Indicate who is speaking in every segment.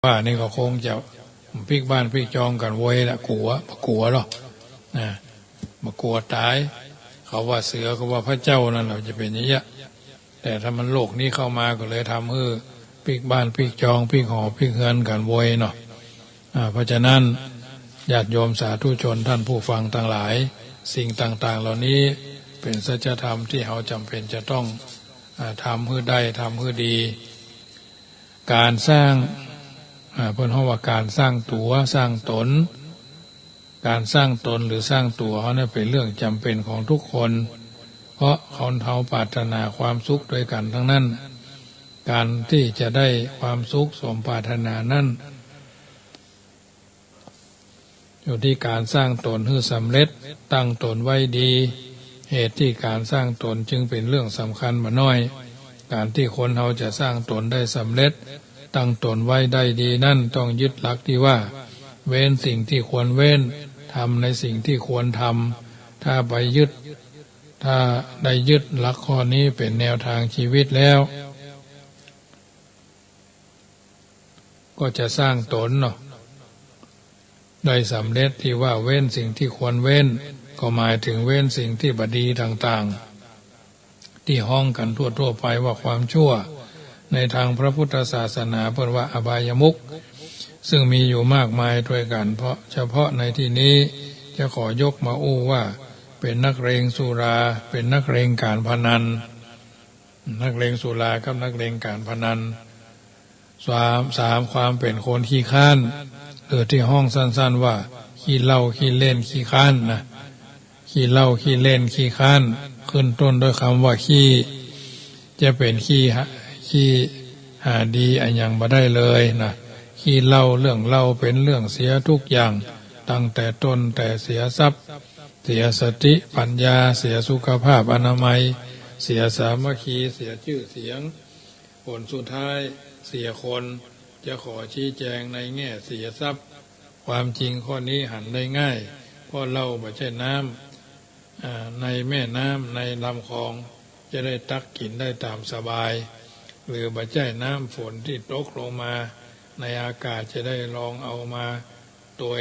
Speaker 1: ว่านี่ก็คงจะพลิกบ้านพลิกจองกันไว้ละกลัวหรอกนะมากลัวตายเขาว่าเสือเขาว่าพระเจ้านั่นเราจะเป็นอย่างนี้แต่ถ้ามันโลกนี้เข้ามาก็เลยทำให้พลิกบ้านพลิกจองพลิกหอพลิกเฮือนกันไว้เนาะเพราะฉะนั้นญาติโยมสาธุชนท่านผู้ฟังทั้งหลายสิ่งต่างๆเหล่านี้เป็นสัจธรรมที่เราจำเป็นจะต้องทำให้ได้ทำให้ดีการสร้างเพิ่นว่าการสร้างตัวสร้างตนการสร้างตนหรือสร้างตัวเขาเนี่ยเป็นเรื่องจำเป็นของทุกคนเพราะเขาปรารถนาความสุขด้วยกันทั้งนั้นการที่จะได้ความสุขสมปรารถนานั้นอยู่ที่การสร้างตนให้สำเร็จตั้งตนไว้ดีเหตุที่การสร้างตนจึงเป็นเรื่องสำคัญมาน้อยการที่คนเขาจะสร้างตนได้สำเร็จตั้งตนไว้ได้ดีนั่นต้องยึดหลักที่ว่าเว้นสิ่งที่ควรเว้นทำในสิ่งที่ควรทำถ้าได้ยึดหลักข้อนี้เป็นแนวทางชีวิตแล้วก็จะสร้างตนเนาะได้สำเร็จที่ว่าเว้นสิ่งที่ควรเว้นก็หมายถึงเว้นสิ่งที่บดีต่างๆที่ห้องกันทั่วๆไปว่าความชั่วในทางพระพุทธศาสนาเพิ่นว่าอบายมุขซึ่งมีอยู่มากมายด้วยกันเพราะเฉพาะในที่นี้จะขอยกมาอู้ว่าเป็นนักเลงสุราเป็นนักเลงการพนันนักเลงสุรากับนักเลงการพนันสามความเป็นคนขี้ข้านหรือที่ห้องสั้นๆว่าขี้เหล้าขี้เล่นขี้ข้านนะขี้เหล้าขี้เล่นขี้ข้านขึ้นต้นด้วยคำว่าขี้จะเป็นขี้หาดีอันยังบ่ได้เลยนะขี้เหล้าเรื่องเหล้าเป็นเรื่องเสียทุกอย่างตั้งแต่ต้นแต่เสียทรัพย์เสียสติปัญญาเสียสุขภาพอนามัยเสียสามัคคีเสียชื่อเสียงผลสุดท้ายเสียคนจะขอชี้แจงในแง่เสียทรัพย์ความจริงข้อนี้หันได้ง่ายเพราะเหล้าไม่ใช่น้ำในแม่น้ำในลำคลองจะได้ตักกินได้ตามสบายหรือไม่ใช่น้ำฝนที่ตกลงมาในอากาศจะได้ลองเอามาโดย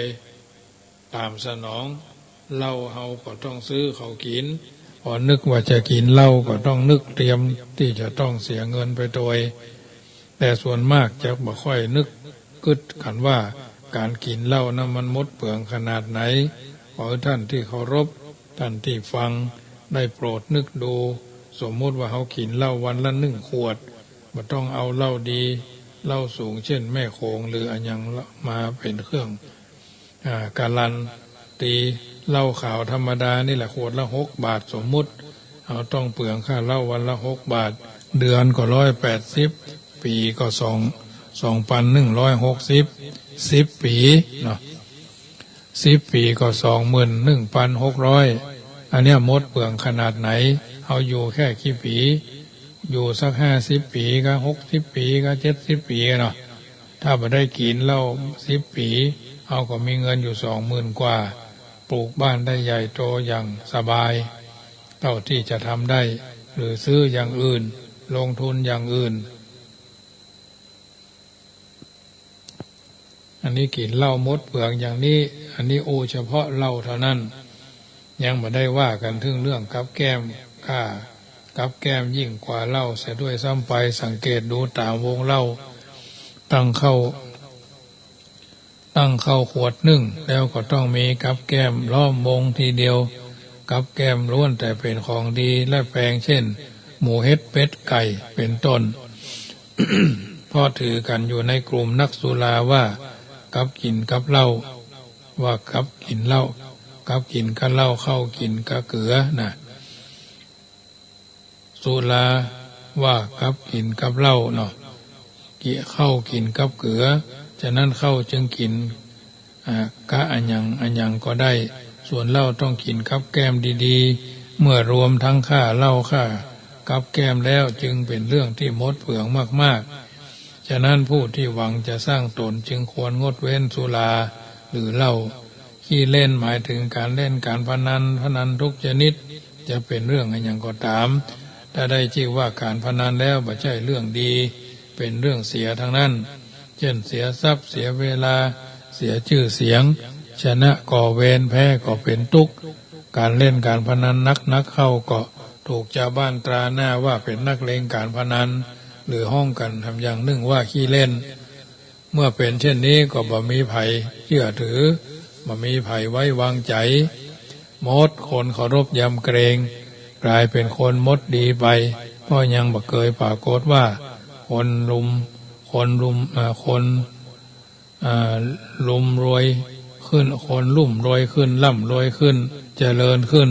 Speaker 1: ตามสนองเหล้าเฮาก็ต้องซื้อเขากินพอนึกว่าจะกินเหล้าก็ต้องนึกเตรียมที่จะต้องเสียเงินไปโดยแต่ส่วนมากจะบ่ค่อยนึกกึดกันว่าการกินเหล้านั้นมันหมดเปลืองขนาดไหนขอท่านที่เคารพท่านที่ฟังได้โปรดนึกดูสมมติว่าเขากินเหล้าวันละ1 ขวดบ่ต้องเอาเหล้าดีเหล้าสูงเช่นแม่โขงหรืออันยังมาเป็นเครื่องการันตีเหล้าขาวธรรมดานี่แหละขวดละ6 บาทสมมุติเอาต้องเปลืองค่าเหล้าวันละ6 บาทเดือนก็180ปีก็2,160 10 ปีเนาะ10 ปีก็21,600อันเนี้ยหมดเปลืองขนาดไหนเอาอยู่แค่กี่ปีอยู่สัก50 ปีก็60 ปีก็70 ปีเนาะถ้าบ่ได้กินเหล้า10 ปีเอาก็มีเงินอยู่20,000 กว่าปลูกบ้านได้ใหญ่โตอย่างสบายเท่าที่จะทำได้หรือซื้ออย่างอื่นลงทุนอย่างอื่นอันนี้กินเหล้าหมดเปลืองอย่างนี้อันนี้โอเฉพาะเหล้าเท่านั้นยังไม่ได้ว่ากันถึงเรื่องกับแก้มค่ากับแก้มยิ่งกว่าเหล้าเสียด้วยซ้ำไปสังเกตดูตามวงเหล้าตั้งเข้าขวดหนึ่งแล้วก็ต้องมีกับแก้มล้อมวงทีเดียวกับแก้มล้วนแต่เป็นของดีและแพงเช่นหมูเห็ดเป็ดไก่เป็นต้น พอถือกันอยู่ในกลุ่มนักสุราว่ากับกินกับเหล้าว่ากับกินเหล้ากับกินกับเหล้าเข้ากินกับเกลือนะสุราว่ากับกินกับเหล้าเนาะเข้ากินกับเกลือฉะนั้นเข้าจึงกินกะอันยังก็ได้ส่วนเหล้าต้องกินกับแก้มดีๆเมื่อรวมทั้งค่าเหล้าค่ากับแก้มแล้วจึงเป็นเรื่องที่หมดเปลืองมากๆฉะนั้นผู้ที่หวังจะสร้างตนจึงควรงดเว้นสุราหรือเหล้าขี้เล่นหมายถึงการเล่นการพนันทุกชนิดจะเป็นเรื่องอันยังก็ตามถ้าได้ชื่อว่าการพนันแล้วไม่ใช่เรื่องดีเป็นเรื่องเสียทั้งนั้น เช่นเสียทรัพย์เสียเวลาเสียชื่อเสียงชนะก่อเวรแพ้ก็เป็นทุกข์การเล่นการพนันนักเข้าก็ถูกชาวบ้านตราหน้าว่าเป็นนักเลงการพนันหรือห้องกันทำอย่างหนึ่งว่าขี้เล่นเมื่อเป็นเช่นนี้ก็บ่มีไผเชื่อถือบ่มีไผไว้วางใจมดคนเคารพยำเกรงกลายเป็นคนมดดีไปเพราะยังบ่เคยปรากฏว่าคนลุมรวยขึ้นคนลุ่มรวยขึ้นร่ำรวยขึ้นเจริญขึ้น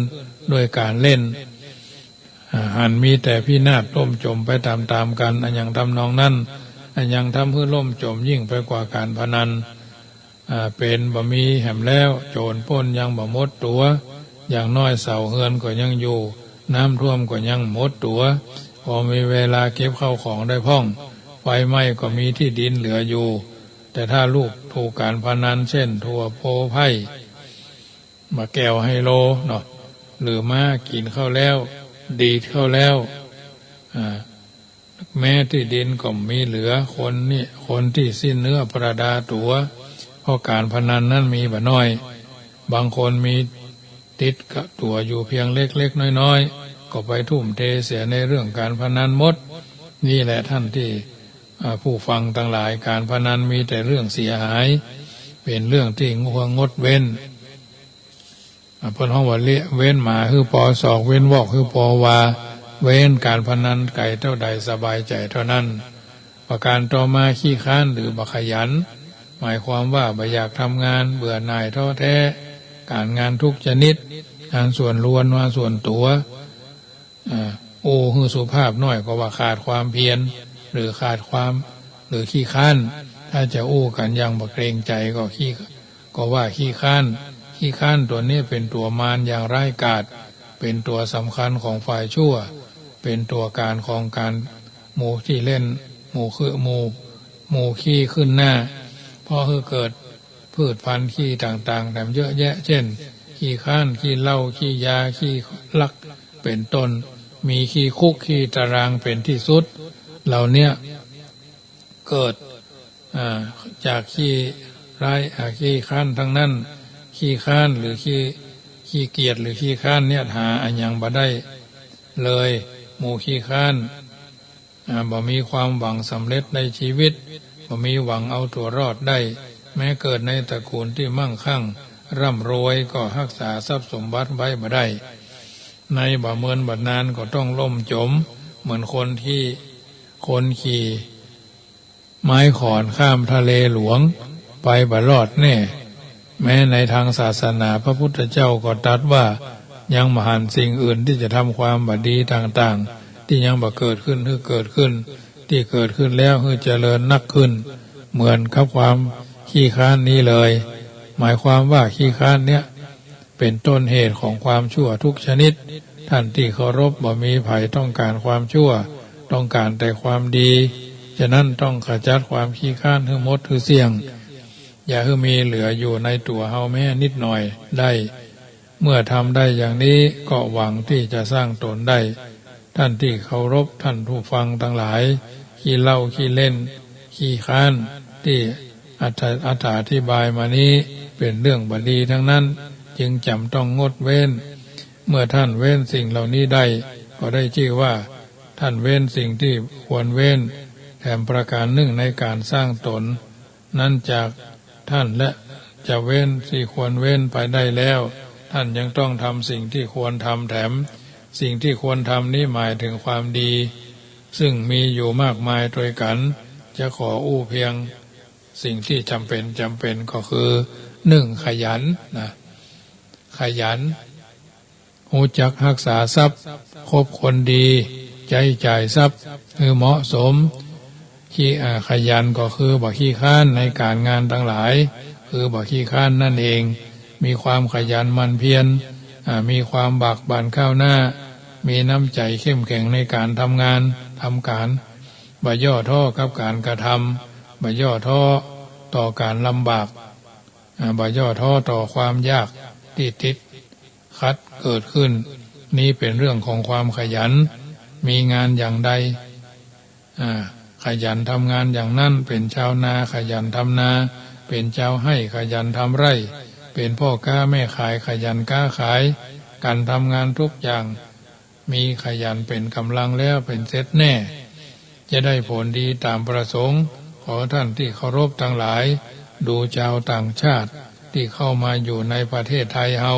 Speaker 1: ด้วยการเล่นหันมีแต่พินาศล่มจมไปตามกันอันยังทำนองนั้นอันยังทำให้ล่มจมยิ่งไปกว่าการพนันเป็นบ่มีแหมแล้วโจรปล้นยังบ่หมดตัวอย่างน้อยเสาเฮือนก็ยังอยู่น้ำท่วมก็ยังหมดตัวพอมีเวลาเก็บเข้าของได้พ่องไฟไหม้ก็มีที่ดินเหลืออยู่แต่ถ้าลูกถูกการพนันเช่นทัวโพไพ่มาแก้วไฮโลเนาะหรือมากินเข้าแล้วดีดเข้าแล้วแม้ที่ดินก็มีเหลือคนที่สิ้นเนื้อประดาตัวเพราะการพนันนั้นมีบ่น้อยบางคนมีติดกับตัวอยู่เพียงเล็กๆน้อยๆก็ไปทุ่มเทเสียในเรื่องการพนันหมดนี่แหละท่านที่ผู้ฟังทั้งหลายการพนันมีแต่เรื่องเสียหายเป็นเรื่องที่งดเว้นเพิ่นฮ้องว่าเว้นหมาคือปอศอกเว้นวอกคือปอวาเว้นการพนันไก่เท่าใดสบายใจเท่านั้นประการต่อมาขี้ค้านหรือบ่ขยันหมายความว่าบ่อยากทำงานเบื่อหน่ายท้อแท้การงานทุกชนิดงานส่วนรวมว่าส่วนตัวคือสุภาพน้อยก็ว่าขาดความเพียรหรือขาดความหรือขี้ค้านถ้าจะกันยังบ่เกรงใจก็ว่าขี้ค้านตัวนี้เป็นตัวมารอย่างร้ายกาจเป็นตัวสำคัญของฝ่ายชั่วเป็นตัวการของการหมู่ที่เล่นหมู่คือหมู่ขี้ขึ้นหน้าเพราะคือเกิดพืชพันธุ์ขี้ต่างๆแต่เยอะแยะเช่นขี้ค้านขี้เหล้าขี้ยาขี้ลักเป็นต้นมีขี้คุกขี้ตารางเป็นที่สุดเหล่านี้เกิดจากขี้ร้ายขี้ค้านทั้งนั้นขี้ค้านหรือขี้เกียจหรือขี้ค้านเนี่ยหาอันยังบ่ได้เลยหมู่ขี้ค้านบ่มีความหวังสำเร็จในชีวิตบ่มีหวังเอาตัวรอดได้แม้เกิดในตระกูลที่มั่งคั่งร่ำรวยก็รักษาทรัพย์สมบัติไว้บ่ได้ในบ่เมินบ่นานก็ต้องล่มจมเหมือนคนขี่ไม้ขอนข้ามทะเลหลวงไปบ่รอดแน่แม้ในทางศาสนาพระพุทธเจ้าก็ตรัสว่ายังมหันต์สิ่งอื่นที่จะทำความบดีต่างๆที่ยังบ่เกิดขึ้นที่เกิดขึ้นแล้วเจริญนักขึ้นเหมือนกับความขี้ค้านนี้เลยหมายความว่าขี้ค้านเนี้ยเป็นต้นเหตุของความชั่วทุกชนิดท่านที่เคารพบ่มีไผต้องการความชั่วต้องการแต่ความดีฉะนั้นต้องขจัดความขี้ค้านให้หมดคือเสี่ยงอย่าให้มีเหลืออยู่ในตัวเฮาแม้นิดหน่อยได้เมื่อทำได้อย่างนี้ก็หวังที่จะสร้างตนได้ท่านที่เคารพท่านผู้ฟังทั้งหลายขี้เล่าขี้เล่นขี้ค้านที่อธิบายมานี้เป็นเรื่องบดีทั้งนั้นจึงจำต้องงดเว้นเมื่อท่านเว้นสิ่งเหล่านี้ได้ก็ได้ชื่อว่าท่านเว้นสิ่งที่ควรเว้นแถมประการหนึ่งในการสร้างตนนั้นจากท่านและจะเว้นที่ควรเว้นไปได้แล้วท่านยังต้องทำสิ่งที่ควรทำแถมสิ่งที่ควรทำนี้หมายถึงความดีซึ่งมีอยู่มากมายโดยกันจะขอเพียงสิ่งที่จำเป็นก็คือ1ขยันนะขยันรู้จักรักษาทรัพย์คบคนดีใจจ่ายทรัพย์คือเหมาะสมขยันก็คือบ่ขี้ค้านในการงานทั้งหลายคือบ่ขี้ค้านนั่นเองมีความขยันหมั่นเพียรมีความบากบั่นก้าวหน้ามีน้ำใจเข้มแข็งในการทำงานทำการบ่ย่อท้อกับการกระทำบ่ย่อท้อต่อการลำบากบ่ย่อท้อต่อความยากที่ติดขัดเกิดขึ้นนี่เป็นเรื่องของความขยันมีงานอย่างใด ขยันทำงานอย่างนั้นเป็นชาวนาขยันทำนาเป็นเจ้าให้ขยันทำไร่เป็นพ่อค้าแม่ขายขยันค้าขายการทำงานทุกอย่างมีขยันเป็นกำลังแล้วเป็นเสร็จแน่จะได้ผลดีตามประสงค์ขอท่านที่เคารพทั้งหลายดูชาวต่างชาติที่เข้ามาอยู่ในประเทศไทยเฮา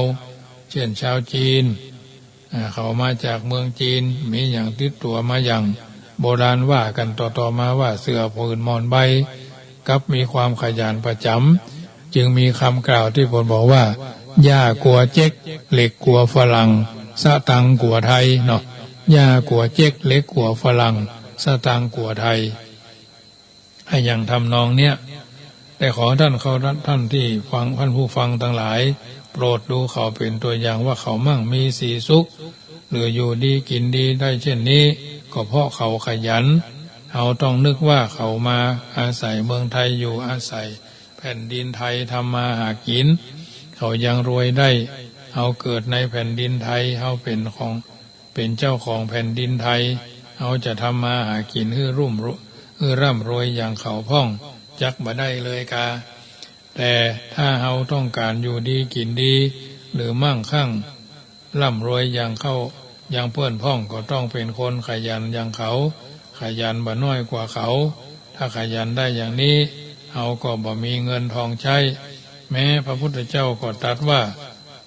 Speaker 1: เช่นชาวจีนเขามาจากเมืองจีนมีอย่างติดตัวมาอย่างโบราณว่ากันต่อมาว่าเสื้อผืนหมอนใบกับมีความขยันประจำจึงมีคำกล่าวที่ผมบอกว่าย่ากลัวเจ๊กเหล็กกลัวฝรั่งสะตังกลัวไทยเนาะย่ากลัวเจ๊กเหล็กกลัวฝรั่งสะตังกลัวไทยให้อย่างทำนองเนี้ยแต่ขอท่านที่ฟังท่านผู้ฟังทั้งหลายโปรดดูเขาเป็นตัวอย่างว่าเขามั่งมีสีสุขหรืออยู่ดีกินดีได้เช่นนี้ก็เพราะเขาขยันเราต้องนึกว่าเขามาอาศัยเมืองไทยอยู่อาศัยแผ่นดินไทยทำมาหากินเขายังรวยได้เขาเกิดในแผ่นดินไทยเขาเป็นเจ้าของแผ่นดินไทยเขาจะทำมาหากินให้ร่ำรวยอย่างเขาพ่องจักบ่ได้เลยกาแต่ถ้าเราต้องการอยู่ดีกินดีหรือมั่งคั่งร่ำรวยอย่างเพื่อนพ้องก็ต้องเป็นคนขยันอย่างเขาขยันบ่น้อยกว่าเขาถ้าขยันได้อย่างนี้เราก็บ่มีเงินทองใช้แม้พระพุทธเจ้าก็ตรัสว่า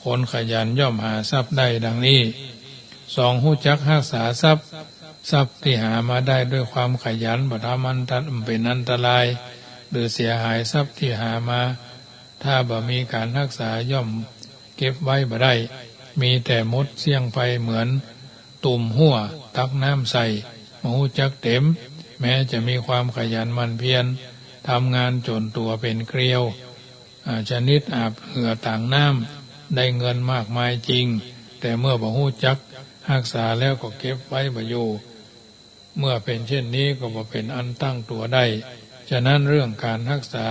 Speaker 1: คนขยันย่อมหาทรัพย์ได้ดังนี้สองรู้จักรักษาทรัพย์ที่หามาได้ด้วยความขยันบ่ทำเป็นอันตรายหรือเสียหายทรัพย์ที่หามาถ้าบ่มีการรักษาย่อมเก็บไว้บ่ได้มีแต่มดเสี่ยงไปเหมือนตุ่มหัวตักน้ำใส่บ่รู้จักเต็มแม้จะมีความขยันหมั่นเพียรทำงานจนตัวเป็นเกลียวชนิดอาบเหงื่อต่างน้ำได้เงินมากมายจริงแต่เมื่อบ่รู้จักรักษาแล้วก็เก็บไว้บ่อยู่เมื่อเป็นเช่นนี้ก็บ่เป็นอันตั้งตัวได้ฉะนั้นเรื่องการรักษา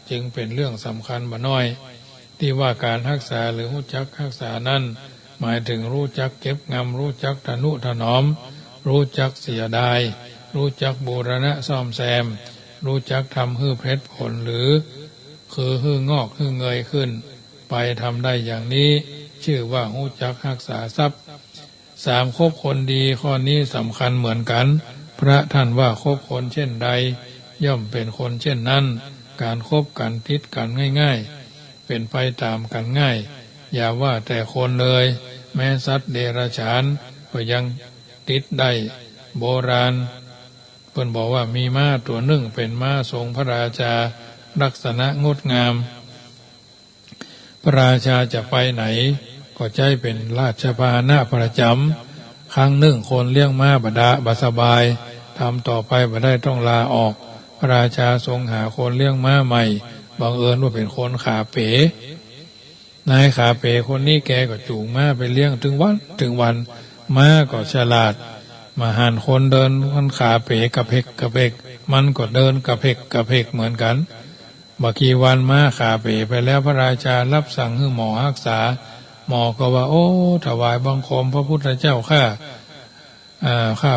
Speaker 1: จึงเป็นเรื่องสำคัญบ่น้อยที่ว่าการรักษาหรือรู้จักรักษานั้นหมายถึงรู้จักเก็บงำรู้จักทนุถนอมรู้จักเสียดายรู้จักบูรณะซ่อมแซมรู้จักทำให้เพชรผลหรือคือให้งอกให้เงยขึ้นไปทำได้อย่างนี้ชื่อว่ารู้จักรักษาทรัพย์สามคบคนดีข้อนี้สำคัญเหมือนกันพระท่านว่าคบคนเช่นใดย่อมเป็นคนเช่นนั้นการคบกันติดกันง่ายๆเป็นไปตามกันง่ายอย่าว่าแต่คนเลยแม้สัตว์เดรัจฉานก็ยังติดได้โบราณเพิ่นบอกว่ามีม้าตัวหนึ่งเป็นม้าทรงพระราชาลักษณะงดงามพระราชาจะไปไหนก็ใจเป็นราชพาหนะประจำครั้งหนึ่งคนเลี้ยงม้าบ่สบายทำต่อไปบ่ได้ต้องลาออกพระราชาทรงหาคนเลี้ยงม้าใหม่บังเอิญว่าเป็นคนขาเป๋นายขาเป๋คนนี้แกก็จูงม้าไปเลี้ยงถึงวันม้าก็ฉลาดมาหันคนเดินคนขาเป๋กระเพกมันก็เดินกระเพกเหมือนกันบางกี่วันม้าขาเป๋ไปแล้วพระราชารับสั่งให้หมอรักษาหมอก็ว่าโอ้ถวายบังคมพระพุทธเจ้าข้า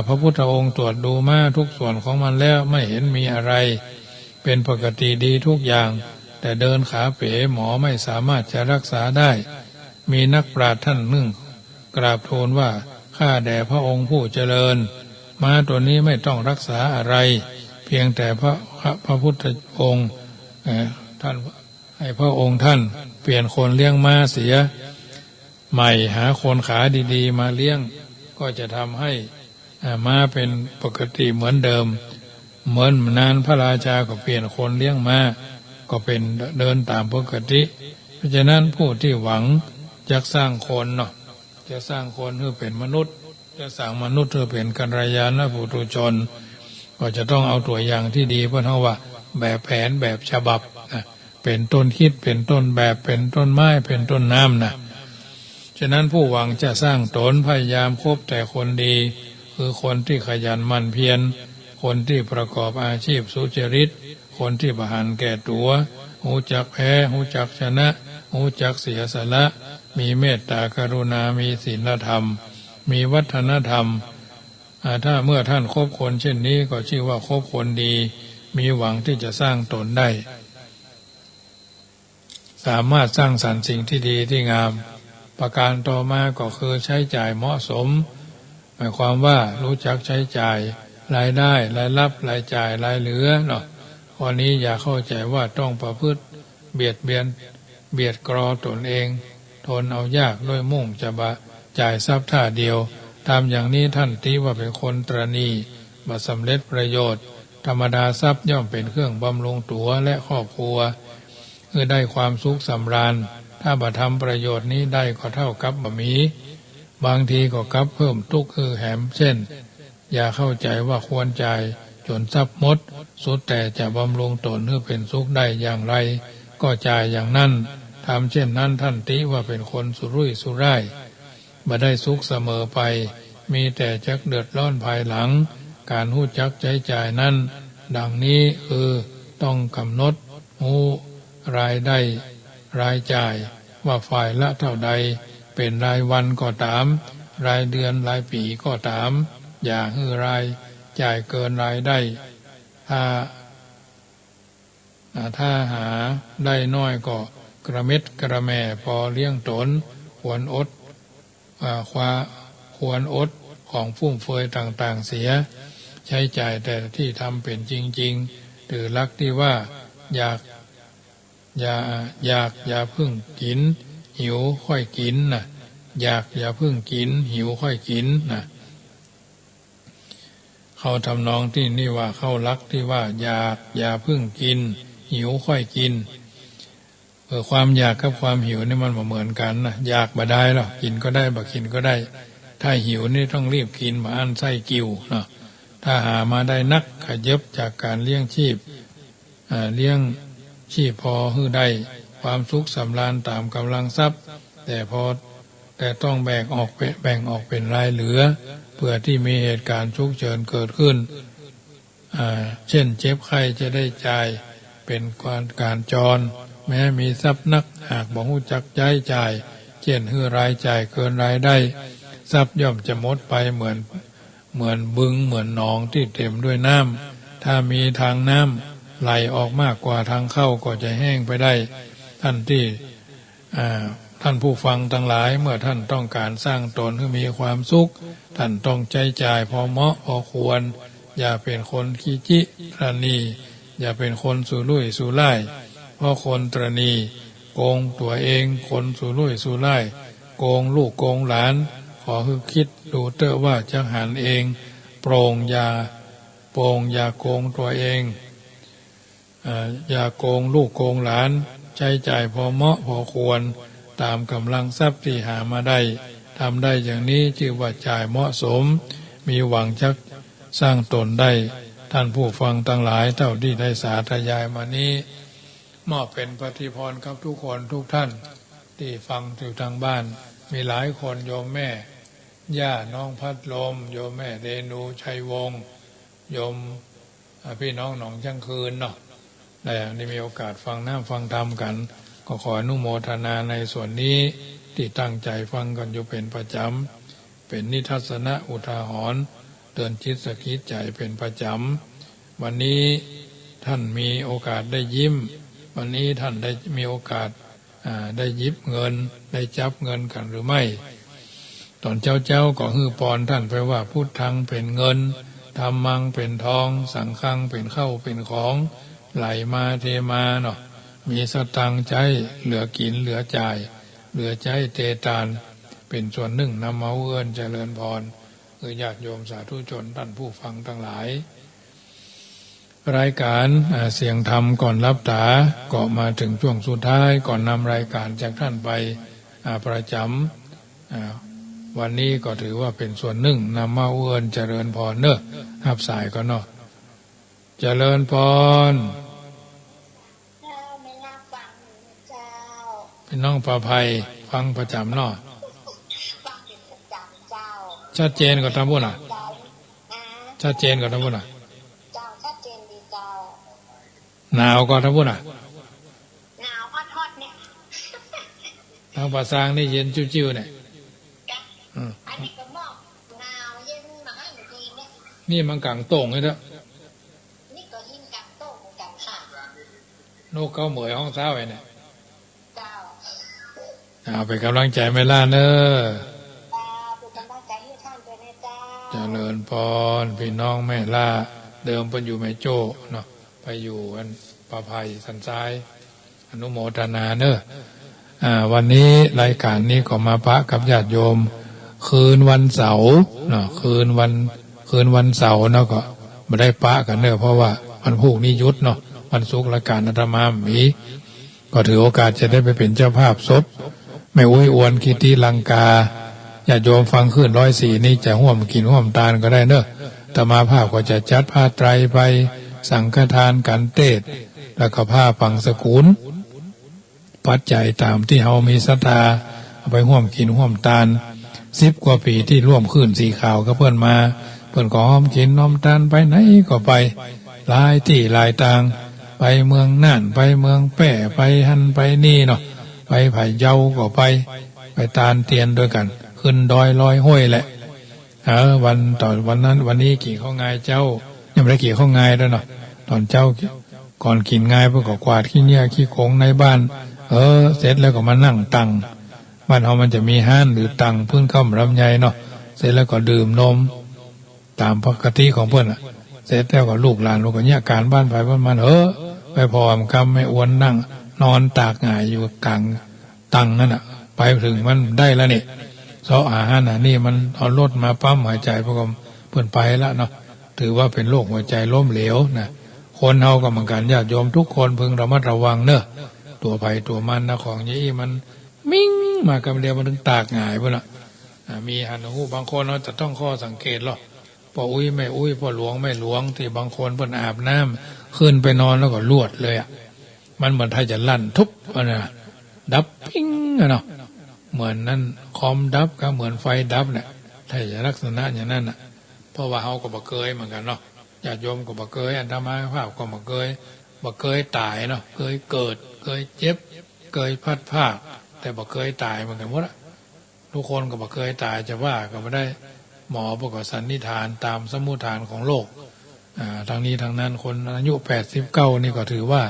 Speaker 1: พระพุทธองค์ตรวจดูม้าทุกส่วนของมันแล้วไม่เห็นมีอะไรเป็นปกติดีทุกอย่างแต่เดินขาเป๋หมอไม่สามารถจะรักษาได้มีนักปราชญ์ท่านหนึ่งกราบทูลว่าข้าแด่พระองค์ผู้เจริญม้าตัวนี้ไม่ต้องรักษาอะไรเพียงแต่พระพุทธองค์ท่านให้พระองค์ท่านเปลี่ยนคนเลี้ยงม้าเสียใหม่หาคนขาดีๆมาเลี้ยงก็จะทำให้ม้าเป็นปกติเหมือนเดิมเหมือนนานพระราชาก็เปลี่ยนคนเลี้ยงม้าก็เป็นเดินตามปกติเพราะฉะนั้นผู้ที่หวังจะสร้างคนเนาะจะสร้างคนให้เป็นมนุษย์จะสร้างมนุษย์ให้เป็นกัลยาณปุถุชนก็จะต้องเอาตัวอย่างที่ดีเพราะเขาว่าแบบแผนแบบฉบับเป็นต้นคิดเป็นต้นแบบเป็นต้นไม้เป็นต้นน้ำนะฉะนั้นผู้หวังจะสร้างตนพยายามคบแต่คนดีคือคนที่ขยันหมั่นเพียรคนที่ประกอบอาชีพสุจริตคนที่บหันแก่ตัวรู้จักแพ้รู้จักชนะรู้จักเสียสละมีเมตตากรุณามีศีลธรรมมีวัฒนธรรม ถ้าเมื่อท่านคบคนเช่นนี้ก็ชื่อว่าคบคนดีมีหวังที่จะสร้างตนได้สามารถสร้างสรรค์สิ่งที่ดีที่งามประการต่อมาก็คือใช้จ่ายเหมาะสมหมายความว่ารู้จักใช้จ่ายรายได้รายรับรายจ่ายรายเหลือเนาะข้อนี้อย่าเข้าใจว่าต้องประพฤติเบียดเบียนเบียดกรอตนเองทนเอายากด้วยมุ่งจะจ่ายทรัพย์ท่าเดียวตามอย่างนี้ท่านตีว่าเป็นคนตรณีบ่สำเร็จประโยชน์ธรรมดาทรัพย์ย่อมเป็นเครื่องบำรุงตัวและครอบครัวได้ความสุขสำราญถ้าบ่ทำประโยชน์นี้ได้ก็เท่ากับบ่มีบางทีก็กลับเพิ่มทุกข์แหมเช่นอย่าเข้าใจว่าควรจ่ายจนทรัพย์หมดสุดแต่จะบำรุงตนให้เป็นสุขได้อย่างไรก็จ่ายอย่างนั้นทำเช่นนั้นท่านติว่าเป็นคนสุรุ่ยสุร่ายบ่ได้สุขเสมอไปมีแต่จักเดือดร้อนภายหลังการหู้จักใช้จ่ายนั้นดังนี้คือต้องกำหนดหูรายได้รายจ่ายว่าฝ่ายละเท่าใดเป็นรายวันก็ตามรายเดือนรายปีก็ตามอย่าให้รายจ่ายเกินรายได้ถ้าหาได้น้อยก็กระเม็ดกระแม่พอเลี้ยงตนควรอดของฟุ่มเฟือยต่างๆเสียใช้จ่ายแต่ที่ทำเป็นจริงๆหรือลักที่ว่าอย่าเพิ่งกินหิวค่อยกินนะอย่าเพิ่งกินหิวค่อยกินนะเขาทำนองที่นี่ว่าเข้าลักที่ว่าอย่าเพิ่งกินหิวค่อยกินความอยากกับความหิวนี่มันเหมือนกันนะอยากบ่ได้หรอกกินก็ได้บ่กินก็ได้ถ้าหิวนี่ต้องรีบกินมาอั้นไส้กิ่วเนาะถ้าหามาได้นักขยับจากการเลี้ยงชีพพอให้ได้ความสุขสำราญตามกำลังทรัพย์แต่ต้องแบ่งออกเป็นรายเหลือเพื่อที่มีเหตุการณ์ฉุกเฉินเกิดขึ้นเช่นเจ็บไข้จะได้จ่ายเป็นการจรแม้มีทรัพย์นักหากบ่ฮู้จักใช้จ่ายเช่นให้รายจ่ายเกินรายได้ทรัพย์ย่อมจะหมดไปเหมือนบึงเหมือนหนองที่เต็มด้วยน้ำถ้ามีทางน้ำไหลออกมากกว่าทางเข้าก็จะแห้งไปได้ท่านผู้ฟังทั้งหลายเมื่อท่านต้องการสร้างตนให้มีความสุขท่านต้องใช้จ่ายพอเหมาะพอควรอย่าเป็นคนขี้จิตรณีอย่าเป็นคนสุรุ่ยสุร่ายเพราะคนตรณีโกงตัวเองคนสุรุ่ยสุร่ายโกงลูกโกงหลานขอให้คิดดูเถอะว่าจะหันเองโปร่งอย่าโกงตัวเองอย่าโกงลูกโกงหลานใช้จ่ายพอเหมาะพอควรตามกำลังทรัพย์ที่หามาได้ทำได้อย่างนี้ชื่อว่าจ่ายเหมาะสมมีหวังจักสร้างตนได้ท่านผู้ฟังทั้งหลายเท่าที่ได้สาธยายมานี้มอบเป็นปฏิพรกับทุกคนทุกท่านที่ฟังอยู่ทางบ้านมีหลายคนโยมแม่ย่าน้องพัดลมโยมแม่เรนูชัยวงศ์โยมพี่น้องหนองช่างคืนเนาะได้มีโอกาสฟังน้ำฟังธรรมกันก็ขออนุโมทนาในส่วนนี้ที่ตั้งใจฟังกันอยู่เป็นประจำเป็นนิทัศนะอุทาหรณ์เตือนจิตสกิดใจเป็นประจำวันนี้ท่านมีโอกาสได้ยิ้มวันนี้ท่านได้มีโอกาสได้ยิบเงินได้จับเงินกันหรือไม่ตอนเจ้าก็ฮือปอนท่านไปว่าพุทธังเป็นเงินธรรมังเป็นทองสังฆังเป็นข้าวเป็นของไหลมาเทมาเนาะมีสตังค์ใจเหลือกินเหลือจ่ายเหลือใจเตตานเป็นส่วนหนึ่งนำมาเอื้อนเจริญพรญาติโยมสาธุชนท่านผู้ฟังทั้งหลายรายการเสียงธรรมก่อนรับตาก็มาถึงช่วงสุดท้ายก่อนนำรายการจากท่านไปประจำวันนี้ก็ถือว่าเป็นส่วนหนึ่งนำมาเอื้อนเจริญพรเนอะหับสายก็เนาะเจริญพรเป็นน้องประภัยฟังประจำเนาะชัดเจนกว่าทั้งบุญชัดเจนกว่าทั้งบุญหนาวกว่าทั้งบุญหนาวก็ทอดเนี่ยทางภาษานี่เย็นจิ้วๆเนี่ยอันนี้ก็หมอกหนาวเย็นมาให้ดีเนี่ย นี่มันกลางโต่งเลยนะ
Speaker 2: นี่ก็หินกลางโต๊ะเหมือนกันค่ะ
Speaker 1: นกเขาเหมยห้องเช้าไอ้เนี่ย
Speaker 2: เจ้า
Speaker 1: เอาไปกำลังใจไม่ล่าเนอ
Speaker 2: เป็นกำลังใจให้ท่านด้วยนะเจ้า
Speaker 1: เจริญพรพี่น้องแม่ล่าเดิมเป็นอยู่แม่โจ้เนาะไปอยู่อันปะไผ่สันซ้ายอนุโมทนาเนอวันนี้รายการนี้ก็มาพระกับญาติโยมคืนวันเสาร์เนาะคืนวันเสาร์เนาะก็ไม่ได้ปะกันเนอะเพราะว่าวันพุธนี้ยุดเนาะวันศุกร์ละการอาตมามีก็ถือโอกาสจะได้ไปเป็นเจ้าภาพศพแม่อุ้ยอวนกิติลังกาญาติโยมฟังขึ้น104นี่จะห่วมกินห่วมตาลก็ได้เนอะอาตมาภาพก็จะจัดผ้าไตรไปสังฆทานกันเทศแล้วก็ผ้าปังสกุลปัจจัยตามที่เฮามีศรัทธาเอาไปห่วมกินห่วมตาล10 กว่าปีที่ร่วมขึ้นสีขาวก็เพิ่นมาเพิ่นก็ห้อมกินน้อมตาลไปไหนก็ไปหลายที่หลายทางไปเมืองน่านไปเมืองแป้ไปหันไปนี่เนาะไปไผ่เยาก็ไปตาลเตียนด้วยกันขึ้นดอยลอยห้วยแหละวันต่อวันนั้นวันนี้กี่ข้าวงายเจ้ายังไม่ได้กี่ข้าวงายด้วยเนาะตอนเจ้าก่อนกินงายเพื่อก็กวาดขี้เนี่ยขี้โขงในบ้านเสร็จแล้วก็มานั่งตังบ้านเรามันจะมีห้านหรือตังพึ่งเข้าลำไยเนาะเสร็จแล้วก็ดื่มนมตามปกติของเพื่อนเสร็จแล้วก็ลูกหลานลูกก็เนี่ยการบ้านภายบ้านมันไปพอมกำไม่อ้วนนั่งนอนตากหงายอยู่กลางตังนั่นไปถึงมันได้แล้วนี่เสาะอาหารนี่มันเอารถมาปั๊มหายใจพวกเพื่อนไปแล้วเนาะถือว่าเป็นโรคหัวใจล้มเหลวนะคนเฮาก็เหมือนกันญาติโยมทุกคนพึงระมัดระวังเนอะตัวภัยตัวมันนะของนี้มันมิ่งมากำเดียวมันถึงตากหงายเพื่อนมีหันหูบางคนเราจะต้องข้อสังเกตหรอกพออุ้ยไม่อุ้ยพอหลวงไม่หลวงที่บางคนเพิ่นอาบน้ำขึ้นไปนอนแล้วก็ลวดเลยมันเหมือนถ้าจะลั่นทุบดับปิ้งเนาะเหมือนนั่นคอมดับก็เหมือนไฟดับเนี่ยถ้าจะลักษณะอย่างนั้นเพราะว่าเฮาก็บ่เคยเหมือนกันเนาะญาติโยมก็บ่เคยอาตมาภาพก็บ่เคยตายเนาะเคยเกิดเคยเจ็บเคยพัดภาคแต่บ่เคยตายเหมือนกันหมดทุกคนก็บ่เคยตายจะว่าก็ไม่ได้หมอประกอบสันนิษฐานตามสมมุติฐานของโลกทางนี้ทางนั้นคนอายุ89นี่ก็ถือว่า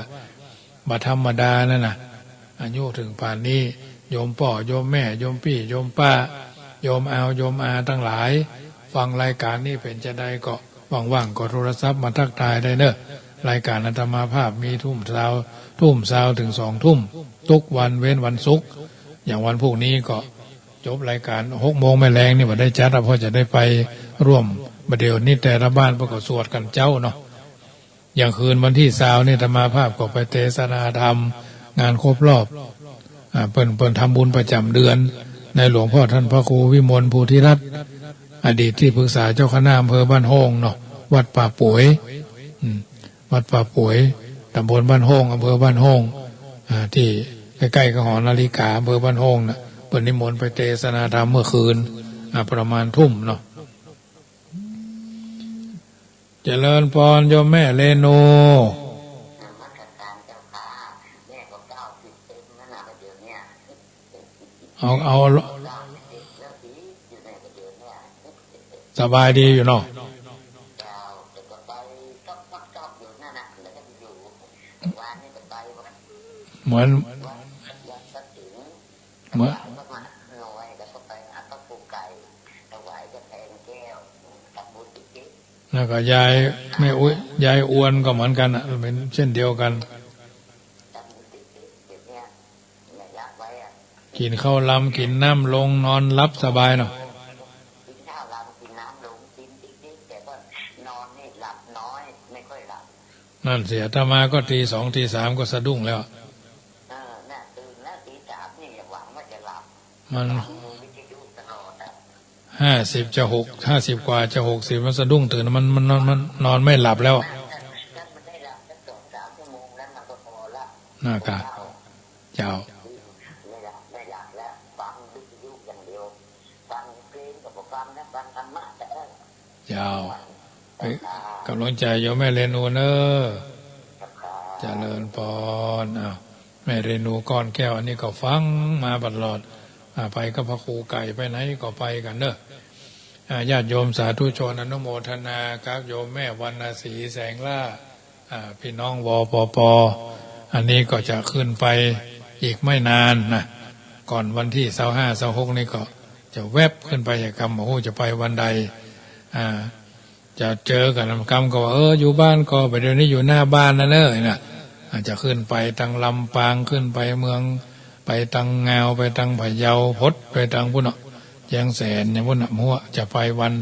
Speaker 1: บ่ธรรมดานั่นน่ะอายุถึงป่านนี้โยมพ่อโยมแม่โยมพี่โยมป้าโยมเอาโยมอาทั้งหลายฟังรายการนี้เป็นจะได้ก็ว่างๆก็โทรศัพท์มาทักทายได้เนอะรายการอาตมาภาพมีทุ่มเช้าถึง2 ทุ่มทุกวันเว้นวันศุกร์อย่างวันพวกนี้ก็จบรายการ6 โมงไม่แรงนี่ว่าได้จัดเพราะจะได้ไปร่วมประเดี๋ยวนี้แต่ละบ้านประกอบสวดกันเจ้าเนาะอย่างคืนวันที่20นี่อาตมาภาพก็ไปเทศนาธรรมงานครบรอบเปิ้นทำบุญประจำเดือนในหลวงพ่อท่านพระครูวิมลภูธิรัตน์อดีตที่ปรึกษาเจ้าคณะอำเภอบ้านโฮงเนาะวัดป่าป่วยวัดป่าป่วยตำบลบ้านโฮงอำเภอบ้านโฮงที่ใกล้ๆกับหอนาฬิกาอำเภอบ้านโฮงน่ะเปิ้นนิมนต์ไปเทศนาธรรมเมื่อคืนประมาณทุ่มเนาะเจริญพรโยมแม่เรนูเอาสบายดีอยู่เนาะเหมือนแล้วก็ยายแม่อุ้ยยายอ้วนก็เหมือนกันเป็นเช่นเดียวกันกินข้าวลำกินน้ำลงนอนรับสบายเนาะนั่นเสียถ้ามาก็ตี 2 ตี 3ก็สะดุ้งแล้วมัน50จะ50กว่าจะ60มันสะดุ้งตื่นมันนอนไม่หลับแล้วน่ากะเจ้ากำลังใจโยมแม่เรนูเนอเจริญพรแม่เรนูก้อนแก้วอันนี้ก็ฟังมาตลอดไปกับพระครูไก่ไปไหนก็ไปกันเนอะ ญาติโยมสาธุชนอนุโมทนาครับโยมแม่วรรณศรีแสงล่าพี่น้องวปปอันนี้ก็จะขึ้นไปอีกไม่นานนะก่อนวันที่25-26นี่ก็จะแวบขึ้นไปกรรมโอ้โหจะไปวันใดจะเจอกันกรรมก็ว่าอยู่บ้านก็ไปเดี๋ยวนี้อยู่หน้าบ้านนะเนอะนะอาจจะขึ้นไปทางลำปางขึ้นไปเมืองไปทางงาวไปทางพะเยาพดไปทางพุ่นแยงแสนอย่างพุ่นหัวจะไปวัน